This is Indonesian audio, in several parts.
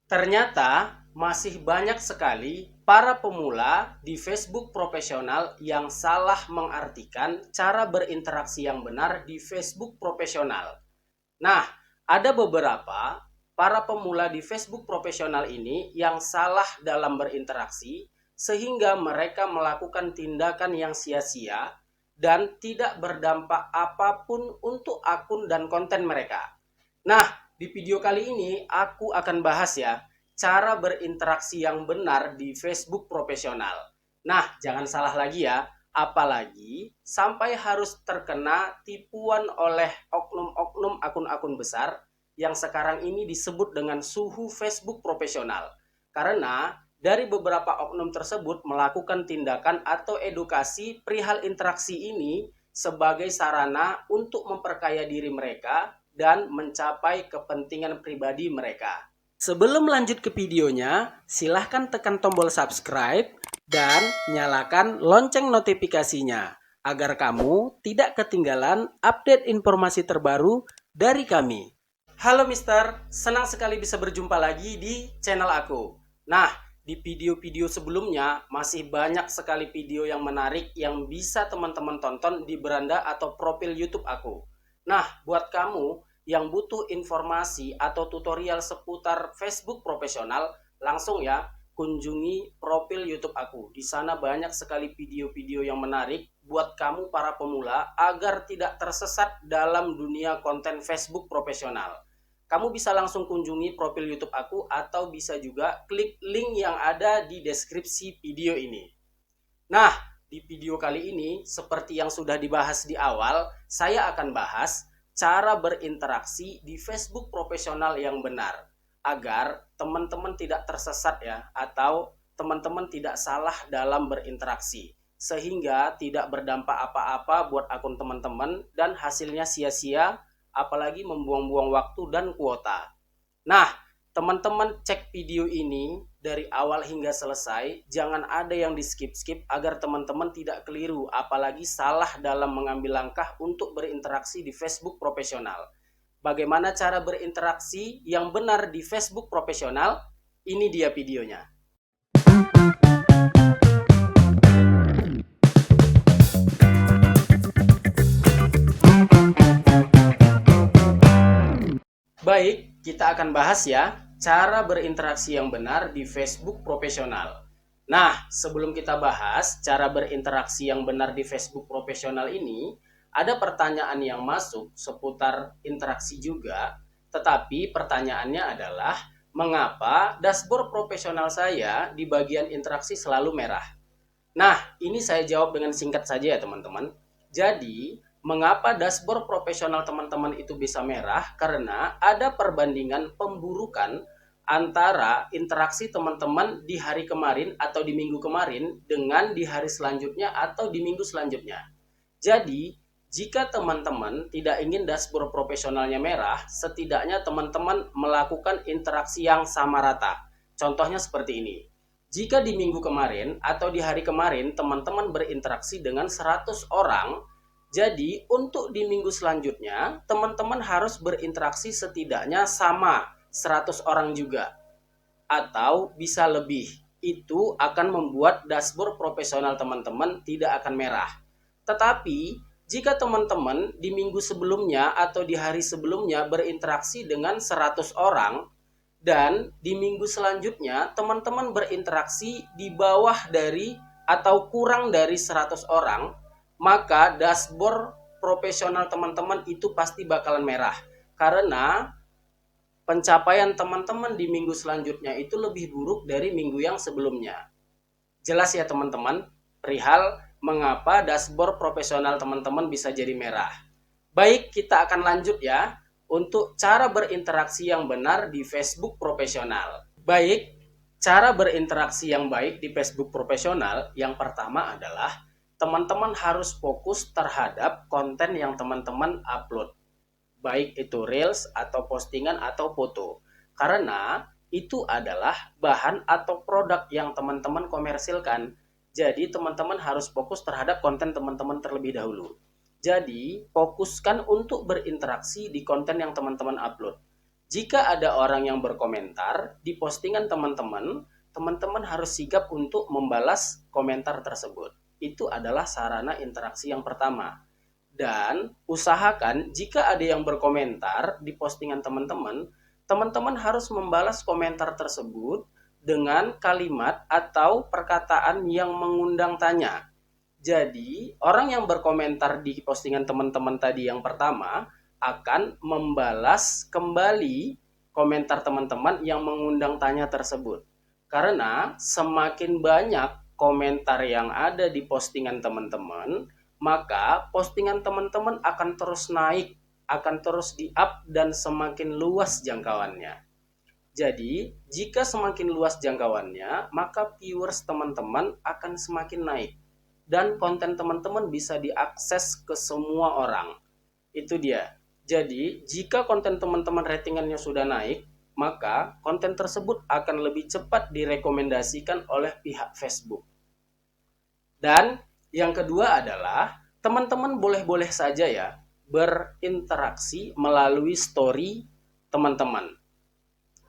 Ternyata masih banyak sekali para pemula di Facebook profesional yang salah mengartikan cara berinteraksi yang benar di Facebook profesional. Nah, ada beberapa para pemula di Facebook profesional ini yang salah dalam berinteraksi sehingga mereka melakukan tindakan yang sia-sia dan tidak berdampak apapun untuk akun dan konten mereka. Nah, di video kali ini aku akan bahas ya cara berinteraksi yang benar di Facebook profesional. Nah, jangan salah lagi ya, apalagi sampai harus terkena tipuan oleh oknum-oknum akun-akun besar yang sekarang ini disebut dengan suhu Facebook profesional. Karena dari beberapa oknum tersebut melakukan tindakan atau edukasi perihal interaksi ini sebagai sarana untuk memperkaya diri mereka dan mencapai kepentingan pribadi mereka. Sebelum lanjut ke videonya, silahkan tekan tombol subscribe dan nyalakan lonceng notifikasinya agar kamu tidak ketinggalan update informasi terbaru dari kami. Halo Mister, senang sekali bisa berjumpa lagi di channel aku. Nah, di video-video sebelumnya masih banyak sekali video yang menarik yang bisa teman-teman tonton di beranda atau profil YouTube aku. Nah, buat kamu yang butuh informasi atau tutorial seputar Facebook profesional, langsung ya kunjungi profil YouTube aku. Di sana banyak sekali video-video yang menarik buat kamu para pemula agar tidak tersesat dalam dunia konten Facebook profesional. Kamu bisa langsung kunjungi profil YouTube aku atau bisa juga klik link yang ada di deskripsi video ini. Nah, di video kali ini seperti yang sudah dibahas di awal, saya akan bahas cara berinteraksi di Facebook profesional yang benar agar teman-teman tidak tersesat ya, atau teman-teman tidak salah dalam berinteraksi sehingga tidak berdampak apa-apa buat akun teman-teman dan hasilnya sia-sia, apalagi membuang-buang waktu dan kuota. Nah, teman-teman cek video ini dari awal hingga selesai, jangan ada yang di skip-skip agar teman-teman tidak keliru, apalagi salah dalam mengambil langkah untuk berinteraksi di Facebook profesional. Bagaimana cara berinteraksi yang benar di Facebook profesional? Ini dia videonya. Baik, kita akan bahas ya cara berinteraksi yang benar di Facebook profesional. Nah, sebelum kita bahas cara berinteraksi yang benar di Facebook profesional ini, ada pertanyaan yang masuk seputar interaksi juga, tetapi pertanyaannya adalah mengapa dashboard profesional saya di bagian interaksi selalu merah? Nah, ini saya jawab dengan singkat saja ya teman-teman. Jadi, mengapa dashboard profesional teman-teman itu bisa merah? Karena ada perbandingan pemburukan antara interaksi teman-teman di hari kemarin atau di minggu kemarin dengan di hari selanjutnya atau di minggu selanjutnya. Jadi, jika teman-teman tidak ingin dashboard profesionalnya merah, setidaknya teman-teman melakukan interaksi yang sama rata. Contohnya seperti ini. Jika di minggu kemarin atau di hari kemarin teman-teman berinteraksi dengan 100 orang, jadi untuk di minggu selanjutnya teman-teman harus berinteraksi setidaknya sama 100 orang juga atau bisa lebih. Itu akan membuat dashboard profesional teman-teman tidak akan merah. Tetapi jika teman-teman di minggu sebelumnya atau di hari sebelumnya berinteraksi dengan 100 orang dan di minggu selanjutnya teman-teman berinteraksi di bawah dari atau kurang dari 100 orang, maka dashboard profesional teman-teman itu pasti bakalan merah. Karena pencapaian teman-teman di minggu selanjutnya itu lebih buruk dari minggu yang sebelumnya. Jelas ya teman-teman, perihal mengapa dashboard profesional teman-teman bisa jadi merah. Baik, kita akan lanjut ya untuk cara berinteraksi yang benar di Facebook profesional. Baik, cara berinteraksi yang baik di Facebook profesional yang pertama adalah teman-teman harus fokus terhadap konten yang teman-teman upload. Baik itu reels atau postingan atau foto. Karena itu adalah bahan atau produk yang teman-teman komersilkan. Jadi teman-teman harus fokus terhadap konten teman-teman terlebih dahulu. Jadi fokuskan untuk berinteraksi di konten yang teman-teman upload. Jika ada orang yang berkomentar di postingan teman-teman, teman-teman harus sigap untuk membalas komentar tersebut. Itu adalah sarana interaksi yang pertama. Dan usahakan jika ada yang berkomentar di postingan teman-teman, teman-teman harus membalas komentar tersebut dengan kalimat atau perkataan yang mengundang tanya. Jadi, orang yang berkomentar di postingan teman-teman tadi yang pertama akan membalas kembali komentar teman-teman yang mengundang tanya tersebut. Karena semakin banyak komentar yang ada di postingan teman-teman, maka postingan teman-teman akan terus naik, akan terus di-up dan semakin luas jangkauannya. Jadi, jika semakin luas jangkauannya, maka viewers teman-teman akan semakin naik dan konten teman-teman bisa diakses ke semua orang. Itu dia. Jadi, jika konten teman-teman ratingannya sudah naik, maka konten tersebut akan lebih cepat direkomendasikan oleh pihak Facebook. Dan yang kedua adalah teman-teman boleh-boleh saja ya berinteraksi melalui story teman-teman.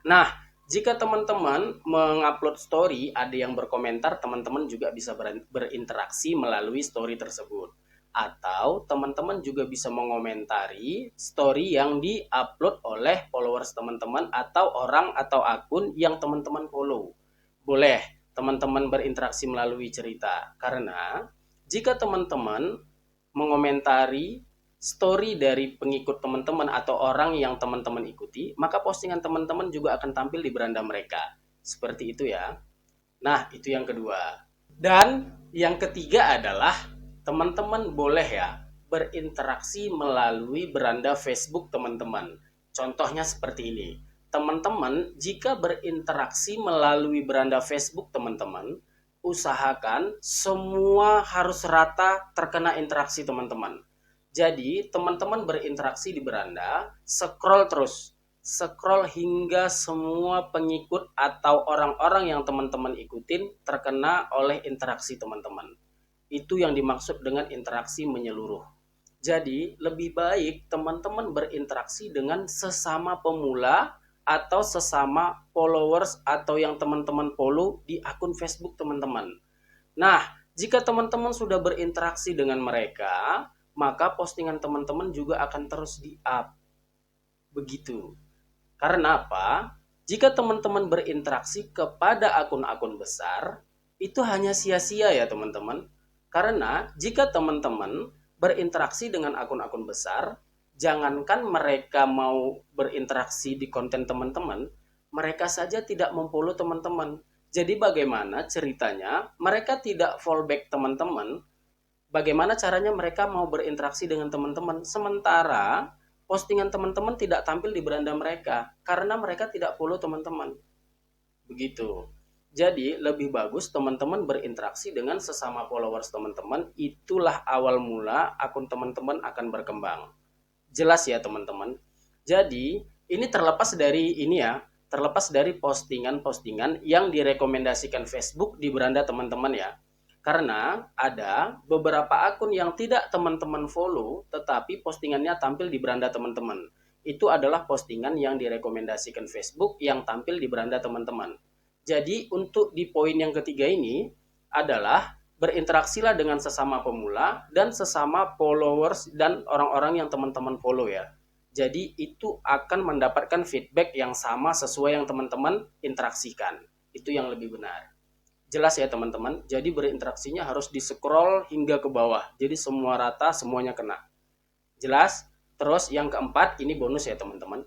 Nah, jika teman-teman mengupload story, ada yang berkomentar, teman-teman juga bisa berinteraksi melalui story tersebut. Atau teman-teman juga bisa mengomentari story yang di-upload oleh followers teman-teman atau orang atau akun yang teman-teman follow. Boleh teman-teman berinteraksi melalui cerita. Karena jika teman-teman mengomentari story dari pengikut teman-teman atau orang yang teman-teman ikuti, maka postingan teman-teman juga akan tampil di beranda mereka. Seperti itu ya. Nah, itu yang kedua. Dan yang ketiga adalah teman-teman boleh ya berinteraksi melalui beranda Facebook teman-teman. Contohnya seperti ini. Teman-teman jika berinteraksi melalui beranda Facebook teman-teman, usahakan semua harus rata terkena interaksi teman-teman. Jadi, teman-teman berinteraksi di beranda, scroll terus. Scroll hingga semua pengikut atau orang-orang yang teman-teman ikutin terkena oleh interaksi teman-teman. Itu yang dimaksud dengan interaksi menyeluruh. Jadi, lebih baik teman-teman berinteraksi dengan sesama pemula atau sesama followers atau yang teman-teman follow di akun Facebook teman-teman. Nah, jika teman-teman sudah berinteraksi dengan mereka, maka postingan teman-teman juga akan terus di-up. Begitu. Karena apa? Jika teman-teman berinteraksi kepada akun-akun besar, itu hanya sia-sia ya teman-teman. Karena jika teman-teman berinteraksi dengan akun-akun besar, jangankan mereka mau berinteraksi di konten teman-teman, mereka saja tidak memfollow teman-teman. Jadi bagaimana ceritanya mereka tidak follow back teman-teman? Bagaimana caranya mereka mau berinteraksi dengan teman-teman sementara postingan teman-teman tidak tampil di beranda mereka karena mereka tidak follow teman-teman. Begitu. Jadi lebih bagus teman-teman berinteraksi dengan sesama followers teman-teman, itulah awal mula akun teman-teman akan berkembang. Jelas ya teman-teman. Jadi ini terlepas dari ini ya, terlepas dari postingan-postingan yang direkomendasikan Facebook di beranda teman-teman ya. Karena ada beberapa akun yang tidak teman-teman follow tetapi postingannya tampil di beranda teman-teman. Itu adalah postingan yang direkomendasikan Facebook yang tampil di beranda teman-teman. Jadi untuk di poin yang ketiga ini adalah berinteraksilah dengan sesama pemula dan sesama followers dan orang-orang yang teman-teman follow ya. Jadi itu akan mendapatkan feedback yang sama sesuai yang teman-teman interaksikan. Itu yang lebih benar. Jelas ya teman-teman. Jadi berinteraksinya harus di scroll hingga ke bawah. Jadi semua rata, semuanya kena. Jelas? Terus yang keempat, ini bonus ya teman-teman.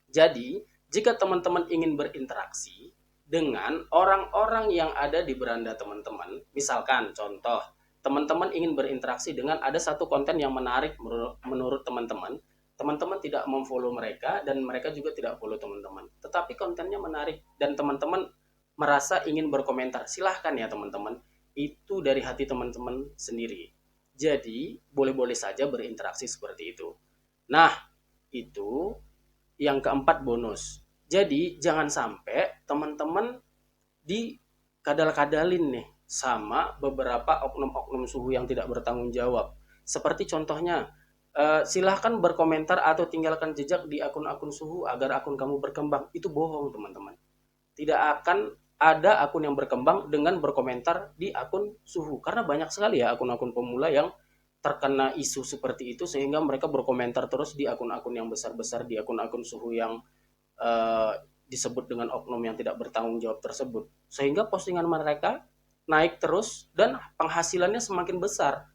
Jadi jika teman-teman ingin berinteraksi dengan orang-orang yang ada di beranda teman-teman, misalkan contoh, teman-teman ingin berinteraksi dengan ada satu konten yang menarik menurut teman-teman, teman-teman tidak memfollow mereka dan mereka juga tidak follow teman-teman, tetapi kontennya menarik dan teman-teman merasa ingin berkomentar, silahkan ya teman-teman, itu dari hati teman-teman sendiri. Jadi boleh-boleh saja berinteraksi seperti itu. Nah, itu yang keempat bonus. Jadi jangan sampai teman-teman dikadal-kadalin nih sama beberapa oknum-oknum suhu yang tidak bertanggung jawab. Seperti contohnya Silahkan berkomentar atau tinggalkan jejak di akun-akun suhu agar akun kamu berkembang. Itu bohong, teman-teman. Tidak akan ada akun yang berkembang dengan berkomentar di akun suhu. Karena banyak sekali ya akun-akun pemula yang terkena isu seperti itu sehingga mereka berkomentar terus di akun-akun yang besar-besar, di akun-akun suhu yang eh, disebut dengan oknum yang tidak bertanggung jawab tersebut. Sehingga postingan mereka naik terus dan penghasilannya semakin besar.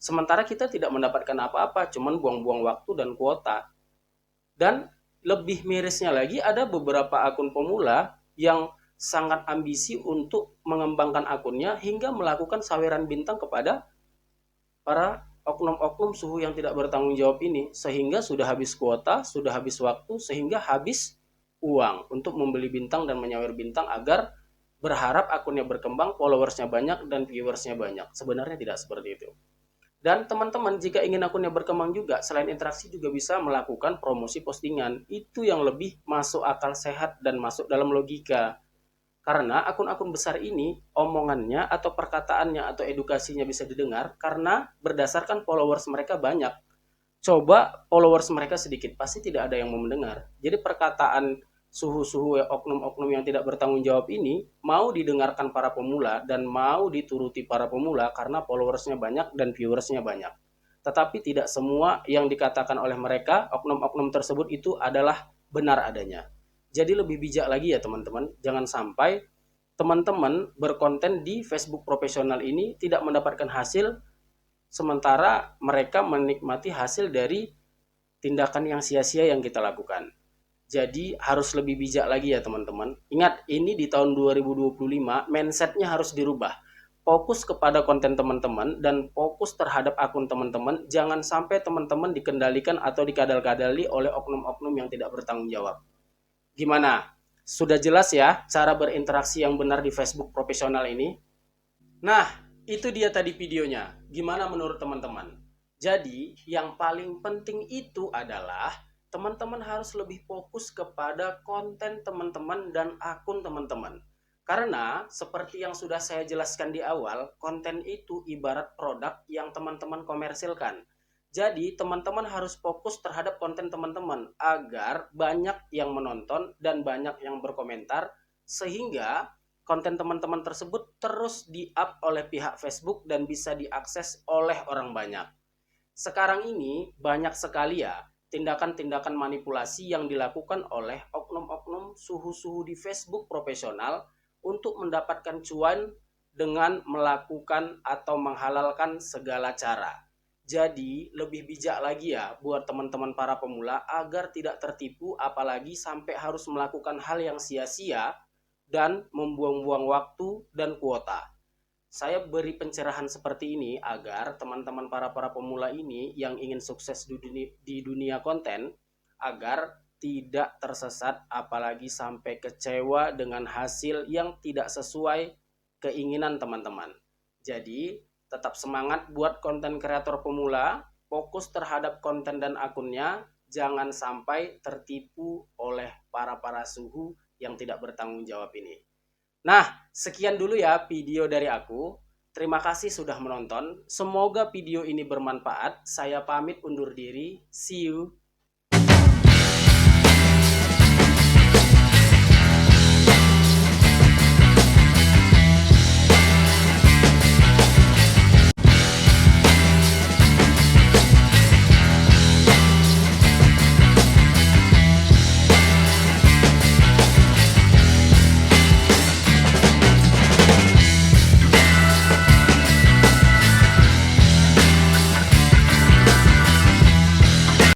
Sementara kita tidak mendapatkan apa-apa, cuman buang-buang waktu dan kuota. Dan lebih mirisnya lagi ada beberapa akun pemula yang sangat ambisi untuk mengembangkan akunnya hingga melakukan saweran bintang kepada para oknum-oknum suhu yang tidak bertanggung jawab ini, sehingga sudah habis kuota, sudah habis waktu, sehingga habis uang untuk membeli bintang dan menyawer bintang agar berharap akunnya berkembang, followersnya banyak dan viewersnya banyak. Sebenarnya tidak seperti itu. Dan teman-teman jika ingin akunnya berkembang juga, selain interaksi juga bisa melakukan promosi postingan. Itu yang lebih masuk akal sehat dan masuk dalam logika. Karena akun-akun besar ini omongannya atau perkataannya atau edukasinya bisa didengar karena berdasarkan followers mereka banyak. Coba followers mereka sedikit, pasti tidak ada yang mau mendengar. Jadi perkataan suhu-suhu oknum-oknum yang tidak bertanggung jawab ini mau didengarkan para pemula dan mau dituruti para pemula karena followersnya banyak dan viewersnya banyak. Tetapi tidak semua yang dikatakan oleh mereka, oknum-oknum tersebut itu adalah benar adanya. Jadi lebih bijak lagi ya teman-teman, jangan sampai teman-teman berkonten di Facebook profesional ini tidak mendapatkan hasil sementara mereka menikmati hasil dari tindakan yang sia-sia yang kita lakukan. Jadi harus lebih bijak lagi ya teman-teman. Ingat, ini di tahun 2025 mindsetnya harus dirubah. Fokus kepada konten teman-teman dan fokus terhadap akun teman-teman. Jangan sampai teman-teman dikendalikan atau dikadal-kadali oleh oknum-oknum yang tidak bertanggung jawab. Gimana? Sudah jelas ya cara berinteraksi yang benar di Facebook profesional ini? Nah, itu dia tadi videonya. Gimana menurut teman-teman? Jadi, yang paling penting itu adalah teman-teman harus lebih fokus kepada konten teman-teman dan akun teman-teman. Karena seperti yang sudah saya jelaskan di awal, konten itu ibarat produk yang teman-teman komersilkan. Jadi, teman-teman harus fokus terhadap konten teman-teman agar banyak yang menonton dan banyak yang berkomentar sehingga konten teman-teman tersebut terus di-up oleh pihak Facebook dan bisa diakses oleh orang banyak. Sekarang ini banyak sekali ya tindakan-tindakan manipulasi yang dilakukan oleh oknum-oknum suhu-suhu di Facebook profesional untuk mendapatkan cuan dengan melakukan atau menghalalkan segala cara. Jadi lebih bijak lagi ya buat teman-teman para pemula agar tidak tertipu apalagi sampai harus melakukan hal yang sia-sia dan membuang-buang waktu dan kuota. Saya beri pencerahan seperti ini agar teman-teman para pemula ini yang ingin sukses di dunia konten agar tidak tersesat apalagi sampai kecewa dengan hasil yang tidak sesuai keinginan teman-teman. Jadi tetap semangat buat konten kreator pemula, fokus terhadap konten dan akunnya, jangan sampai tertipu oleh para suhu yang tidak bertanggung jawab ini. Nah, sekian dulu ya video dari aku. Terima kasih sudah menonton. Semoga video ini bermanfaat. Saya pamit undur diri. See you.